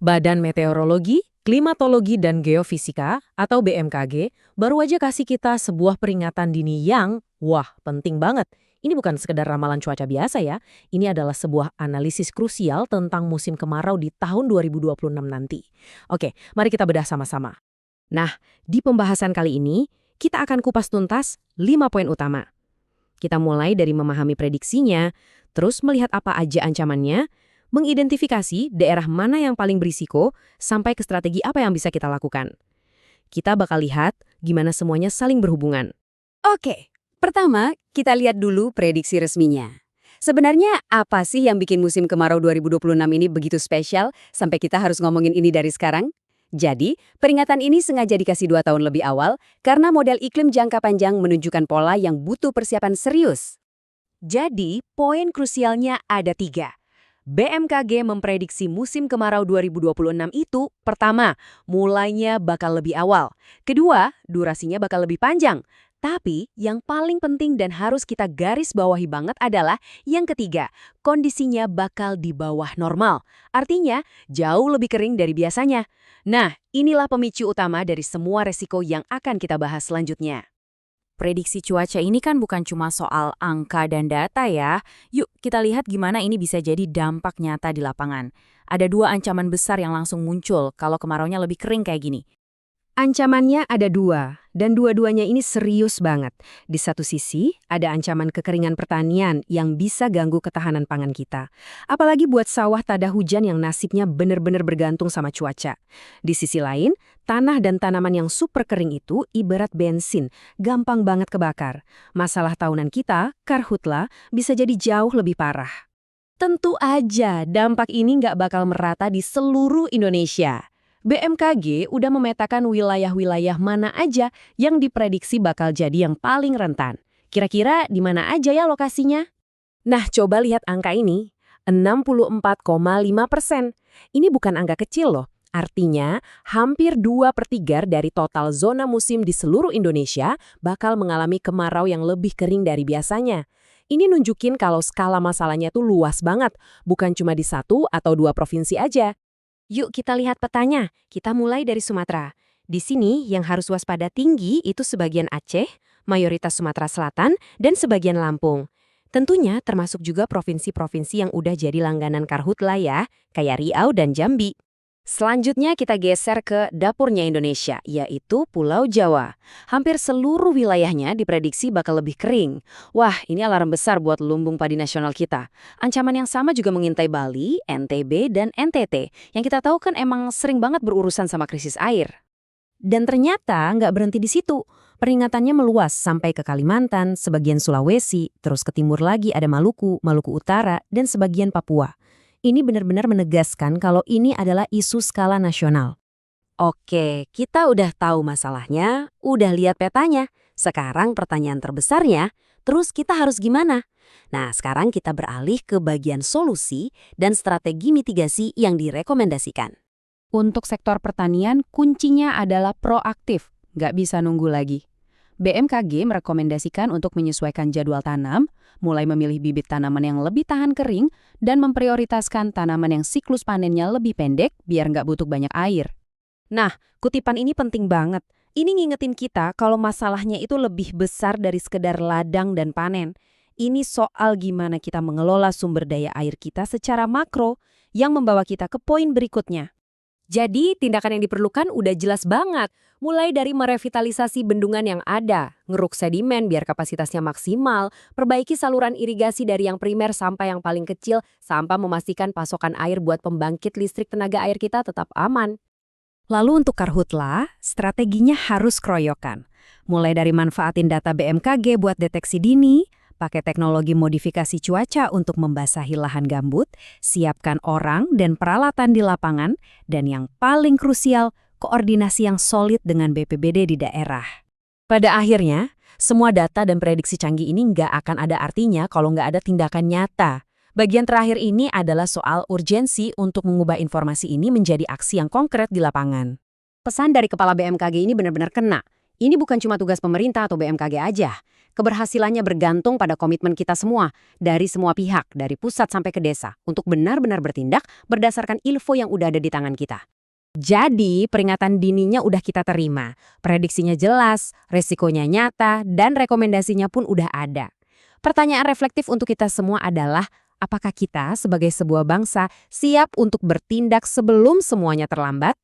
Badan Meteorologi, Klimatologi dan Geofisika atau BMKG baru aja kasih kita sebuah peringatan dini yang, wah, penting banget. Ini bukan sekedar ramalan cuaca biasa ya, ini adalah sebuah analisis krusial tentang musim kemarau di tahun 2026 nanti. Oke, mari kita bedah sama-sama. Nah, di pembahasan kali ini, kita akan kupas tuntas 5 poin utama. Kita mulai dari memahami prediksinya, terus melihat apa aja ancamannya, mengidentifikasi daerah mana yang paling berisiko, sampai ke strategi apa yang bisa kita lakukan. Kita bakal lihat gimana semuanya saling berhubungan. Oke, pertama kita lihat dulu prediksi resminya. Sebenarnya apa sih yang bikin musim kemarau 2026 ini begitu spesial sampai kita harus ngomongin ini dari sekarang? Jadi, peringatan ini sengaja dikasih 2 tahun lebih awal karena model iklim jangka panjang menunjukkan pola yang butuh persiapan serius. Jadi, poin krusialnya ada 3. BMKG memprediksi musim kemarau 2026 itu, pertama, mulainya bakal lebih awal. Kedua, durasinya bakal lebih panjang. Tapi, yang paling penting dan harus kita garis bawahi banget adalah yang ketiga, kondisinya bakal di bawah normal. Artinya, jauh lebih kering dari biasanya. Nah, inilah pemicu utama dari semua resiko yang akan kita bahas selanjutnya. Prediksi cuaca ini kan bukan cuma soal angka dan data ya. Yuk kita lihat gimana ini bisa jadi dampak nyata di lapangan. Ada 2 ancaman besar yang langsung muncul kalau kemaraunya lebih kering kayak gini. Ancamannya ada 2, dan dua-duanya ini serius banget. Di satu sisi, ada ancaman kekeringan pertanian yang bisa ganggu ketahanan pangan kita. Apalagi buat sawah tada hujan yang nasibnya benar-benar bergantung sama cuaca. Di sisi lain, tanah dan tanaman yang super kering itu ibarat bensin, gampang banget kebakar. Masalah tahunan kita, karhutla, bisa jadi jauh lebih parah. Tentu aja, dampak ini nggak bakal merata di seluruh Indonesia. BMKG udah memetakan wilayah-wilayah mana aja yang diprediksi bakal jadi yang paling rentan. Kira-kira di mana aja ya lokasinya? Nah, coba lihat angka ini, 64,5%. Ini bukan angka kecil loh. Artinya, hampir 2/3 dari total zona musim di seluruh Indonesia bakal mengalami kemarau yang lebih kering dari biasanya. Ini nunjukin kalau skala masalahnya tuh luas banget, bukan cuma di 1 atau 2 provinsi aja. Yuk kita lihat petanya, kita mulai dari Sumatera. Di sini yang harus waspada tinggi itu sebagian Aceh, mayoritas Sumatera Selatan, dan sebagian Lampung. Tentunya termasuk juga provinsi-provinsi yang udah jadi langganan karhutla ya, kayak Riau dan Jambi. Selanjutnya kita geser ke dapurnya Indonesia, yaitu Pulau Jawa. Hampir seluruh wilayahnya diprediksi bakal lebih kering. Wah, ini alarm besar buat lumbung padi nasional kita. Ancaman yang sama juga mengintai Bali, NTB, dan NTT, yang kita tahu kan emang sering banget berurusan sama krisis air. Dan ternyata nggak berhenti di situ. Peringatannya meluas sampai ke Kalimantan, sebagian Sulawesi, terus ke timur lagi ada Maluku, Maluku Utara, dan sebagian Papua. Ini benar-benar menegaskan kalau ini adalah isu skala nasional. Oke, kita udah tahu masalahnya, udah lihat petanya. Sekarang pertanyaan terbesarnya, terus kita harus gimana? Nah, sekarang kita beralih ke bagian solusi dan strategi mitigasi yang direkomendasikan. Untuk sektor pertanian, kuncinya adalah proaktif, nggak bisa nunggu lagi. BMKG merekomendasikan untuk menyesuaikan jadwal tanam, mulai memilih bibit tanaman yang lebih tahan kering, dan memprioritaskan tanaman yang siklus panennya lebih pendek biar nggak butuh banyak air. Nah, kutipan ini penting banget. Ini ngingetin kita kalau masalahnya itu lebih besar dari sekedar ladang dan panen. Ini soal gimana kita mengelola sumber daya air kita secara makro yang membawa kita ke poin berikutnya. Jadi, tindakan yang diperlukan udah jelas banget. Mulai dari merevitalisasi bendungan yang ada, ngeruk sedimen biar kapasitasnya maksimal, perbaiki saluran irigasi dari yang primer sampai yang paling kecil, sampai memastikan pasokan air buat pembangkit listrik tenaga air kita tetap aman. Lalu untuk karhutla, strateginya harus keroyokan. Mulai dari manfaatin data BMKG buat deteksi dini, pakai teknologi modifikasi cuaca untuk membasahi lahan gambut, siapkan orang dan peralatan di lapangan, dan yang paling krusial, koordinasi yang solid dengan BPBD di daerah. Pada akhirnya, semua data dan prediksi canggih ini nggak akan ada artinya kalau nggak ada tindakan nyata. Bagian terakhir ini adalah soal urgensi untuk mengubah informasi ini menjadi aksi yang konkret di lapangan. Pesan dari Kepala BMKG ini benar-benar kena. Ini bukan cuma tugas pemerintah atau BMKG aja. Keberhasilannya bergantung pada komitmen kita semua, dari semua pihak, dari pusat sampai ke desa, untuk benar-benar bertindak berdasarkan info yang udah ada di tangan kita. Jadi, peringatan dininya udah kita terima. Prediksinya jelas, resikonya nyata, dan rekomendasinya pun udah ada. Pertanyaan reflektif untuk kita semua adalah, apakah kita sebagai sebuah bangsa siap untuk bertindak sebelum semuanya terlambat?